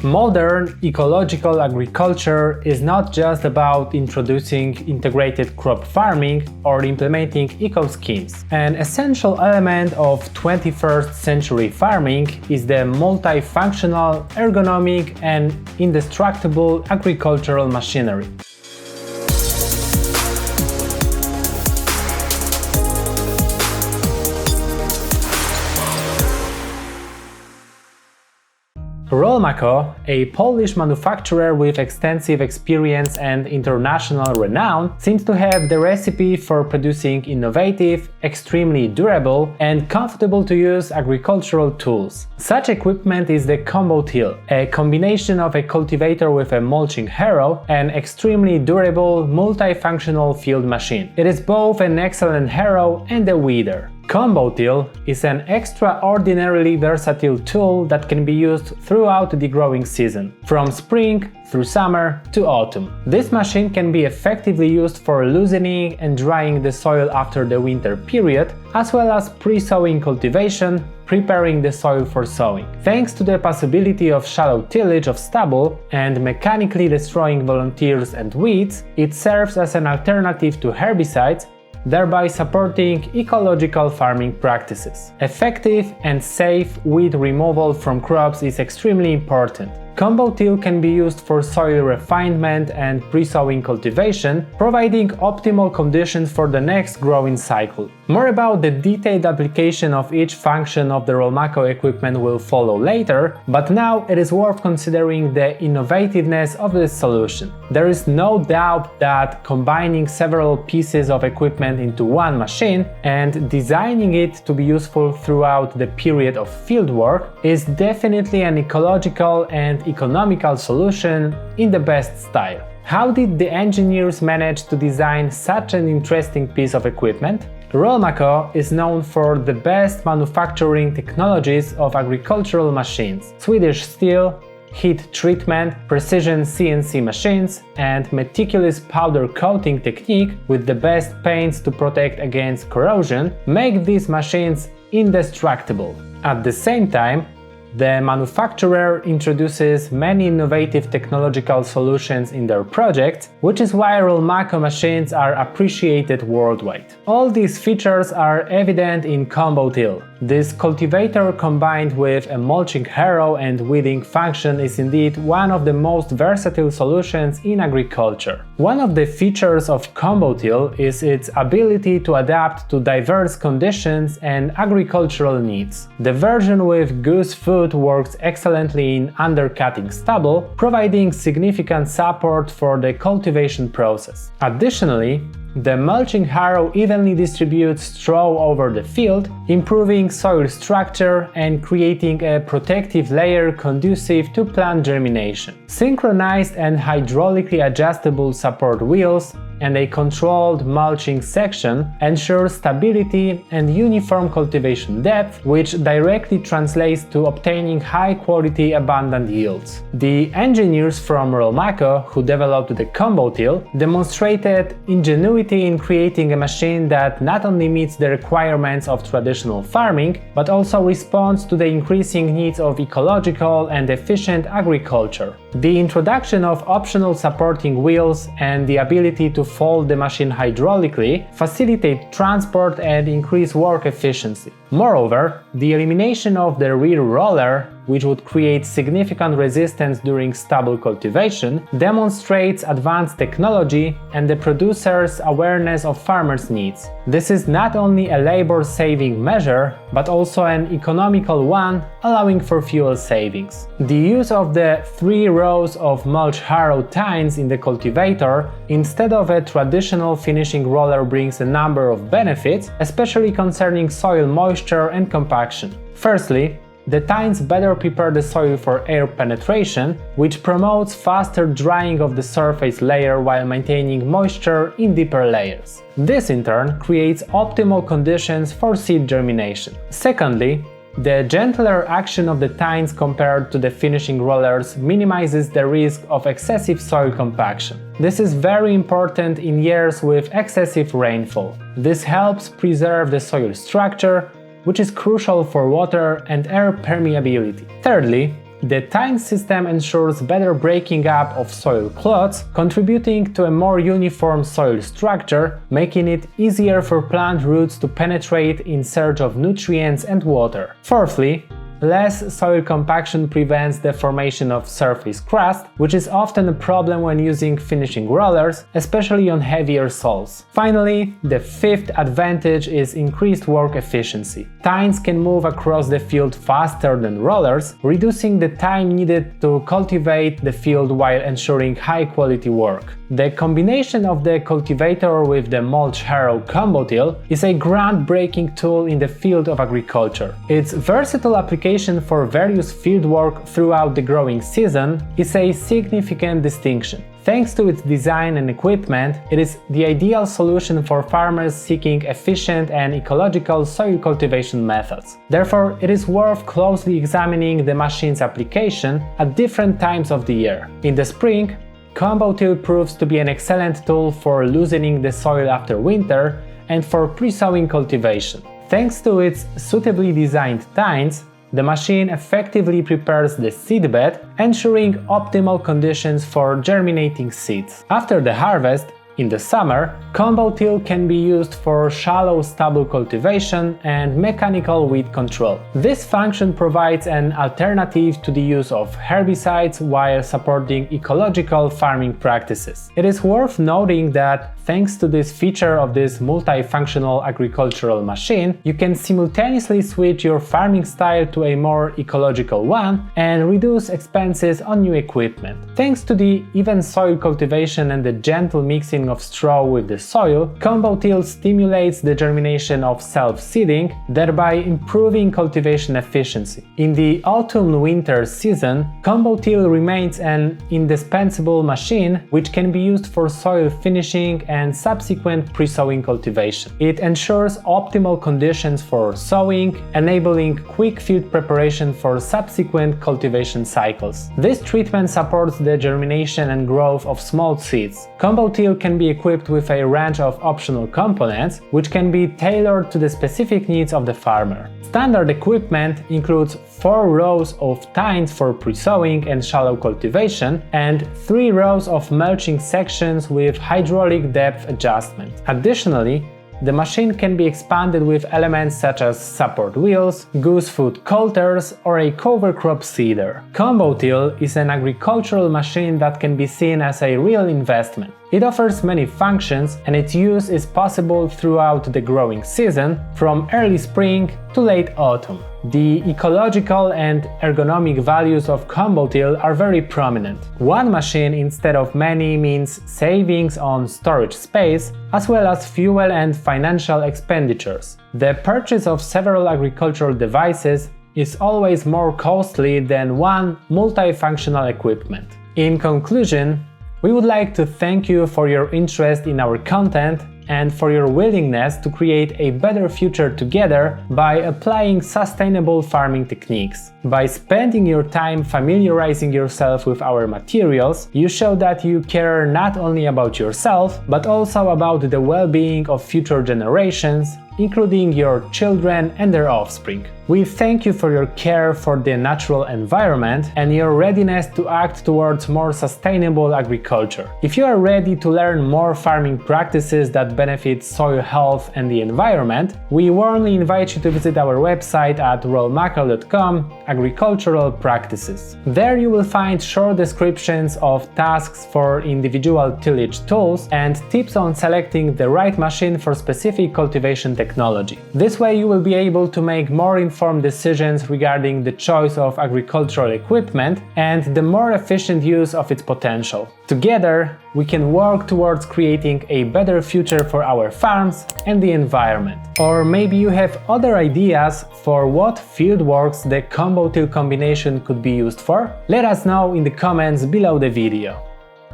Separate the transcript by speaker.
Speaker 1: Modern ecological agriculture is not just about introducing integrated crop farming or implementing eco-schemes. An essential element of 21st century farming is the multifunctional, ergonomic and indestructible agricultural machinery. Rolmako, a Polish manufacturer with extensive experience and international renown, seems to have the recipe for producing innovative, extremely durable and comfortable to use agricultural tools. Such equipment is the ComboTill, a combination of a cultivator with a mulching harrow, an extremely durable, multifunctional field machine. It is both an excellent harrow and a weeder. ComboTill is an extraordinarily versatile tool that can be used throughout the growing season, from spring through summer to autumn. This machine can be effectively used for loosening and drying the soil after the winter period, as well as pre-sowing cultivation, preparing the soil for sowing. Thanks to the possibility of shallow tillage of stubble and mechanically destroying volunteers and weeds, it serves as an alternative to herbicides, thereby supporting ecological farming practices. Effective and safe weed removal from crops is extremely important. ComboTill can be used for soil refinement and pre-sowing cultivation, providing optimal conditions for the next growing cycle. More about the detailed application of each function of the Rolmako equipment will follow later, but now it is worth considering the innovativeness of this solution. There is no doubt that combining several pieces of equipment into one machine and designing it to be useful throughout the period of fieldwork is definitely an ecological and economical solution in the best style. How did the engineers manage to design such an interesting piece of equipment? Rolmako is known for the best manufacturing technologies of agricultural machines: Swedish steel, heat treatment, precision CNC machines, and meticulous powder coating technique with the best paints to protect against corrosion make these machines indestructible. At the same time, the manufacturer introduces many innovative technological solutions in their projects, which is why Rolmako machines are appreciated worldwide. All these features are evident in ComboTill. This cultivator combined with a mulching harrow and weeding function is indeed one of the most versatile solutions in agriculture. One of the features of ComboTill is its ability to adapt to diverse conditions and agricultural needs. The version with goose foot works excellently in undercutting stubble, providing significant support for the cultivation process. Additionally, the mulching harrow evenly distributes straw over the field, improving soil structure and creating a protective layer conducive to plant germination. Synchronized and hydraulically adjustable support wheels and a controlled mulching section ensure stability and uniform cultivation depth, which directly translates to obtaining high-quality, abundant yields. The engineers from Rolmako, who developed the ComboTill, demonstrated ingenuity in creating a machine that not only meets the requirements of traditional farming, but also responds to the increasing needs of ecological and efficient agriculture. The introduction of optional supporting wheels and the ability to fold the machine hydraulically facilitate transport and increase work efficiency. Moreover, the elimination of the rear roller, which would create significant resistance during stubble cultivation, demonstrates advanced technology and the producer's awareness of farmers' needs. This is not only a labor-saving measure, but also an economical one, allowing for fuel savings. The use of the 3 rows of mulch harrow tines in the cultivator instead of a traditional finishing roller brings a number of benefits, especially concerning soil moisture and compaction. Firstly, the tines better prepare the soil for air penetration, which promotes faster drying of the surface layer while maintaining moisture in deeper layers. This in turn creates optimal conditions for seed germination. Secondly, the gentler action of the tines compared to the finishing rollers minimizes the risk of excessive soil compaction. This is very important in years with excessive rainfall. This helps preserve the soil structure, which is crucial for water and air permeability. Thirdly, The tying system ensures better breaking up of soil clots, contributing to a more uniform soil structure, making it easier for plant roots to penetrate in search of nutrients and water. Fourthly, less soil compaction prevents the formation of surface crust, which is often a problem when using finishing rollers, especially on heavier soils. Finally, the fifth advantage is increased work efficiency. Tines can move across the field faster than rollers, reducing the time needed to cultivate the field while ensuring high-quality work. The combination of the cultivator with the mulch harrow ComboTill is a groundbreaking tool in the field of agriculture. Its versatile application for various fieldwork throughout the growing season is a significant distinction. Thanks to its design and equipment, it is the ideal solution for farmers seeking efficient and ecological soil cultivation methods. Therefore, it is worth closely examining the machine's application at different times of the year. In the spring, ComboTill proves to be an excellent tool for loosening the soil after winter and for pre-sowing cultivation. Thanks to its suitably designed tines, the machine effectively prepares the seedbed, ensuring optimal conditions for germinating seeds. After the harvest, in the summer, ComboTill can be used for shallow stubble cultivation and mechanical weed control. This function provides an alternative to the use of herbicides while supporting ecological farming practices. It is worth noting that thanks to this feature of this multifunctional agricultural machine, you can simultaneously switch your farming style to a more ecological one and reduce expenses on new equipment. Thanks to the even soil cultivation and the gentle mixing of straw with the soil, ComboTill stimulates the germination of self-seeding, thereby improving cultivation efficiency. In the autumn-winter season, ComboTill remains an indispensable machine which can be used for soil finishing and subsequent pre-sowing cultivation. It ensures optimal conditions for sowing, enabling quick field preparation for subsequent cultivation cycles. This treatment supports the germination and growth of small seeds. ComboTill can be equipped with a range of optional components, which can be tailored to the specific needs of the farmer. Standard equipment includes 4 rows of tines for pre-sowing and shallow cultivation, and 3 rows of mulching sections with hydraulic depth adjustment. Additionally, the machine can be expanded with elements such as support wheels, goosefoot coulters, or a cover crop seeder. ComboTill is an agricultural machine that can be seen as a real investment. It offers many functions, and its use is possible throughout the growing season, from early spring to late autumn. The ecological and ergonomic values of ComboTill are very prominent. One machine instead of many means savings on storage space, as well as fuel and financial expenditures. The purchase of several agricultural devices is always more costly than one multifunctional equipment. In conclusion, we would like to thank you for your interest in our content and for your willingness to create a better future together by applying sustainable farming techniques. By spending your time familiarizing yourself with our materials, you show that you care not only about yourself, but also about the well-being of future generations, including your children and their offspring. We thank you for your care for the natural environment and your readiness to act towards more sustainable agriculture. If you are ready to learn more farming practices that benefit soil health and the environment, we warmly invite you to visit our website at rolmako.com, agricultural practices. There you will find short descriptions of tasks for individual tillage tools and tips on selecting the right machine for specific cultivation technology. This way you will be able to make more informed decisions regarding the choice of agricultural equipment and the more efficient use of its potential. Together, we can work towards creating a better future for our farms and the environment. Or maybe you have other ideas for what fieldworks the ComboTill combination could be used for? Let us know in the comments below the video.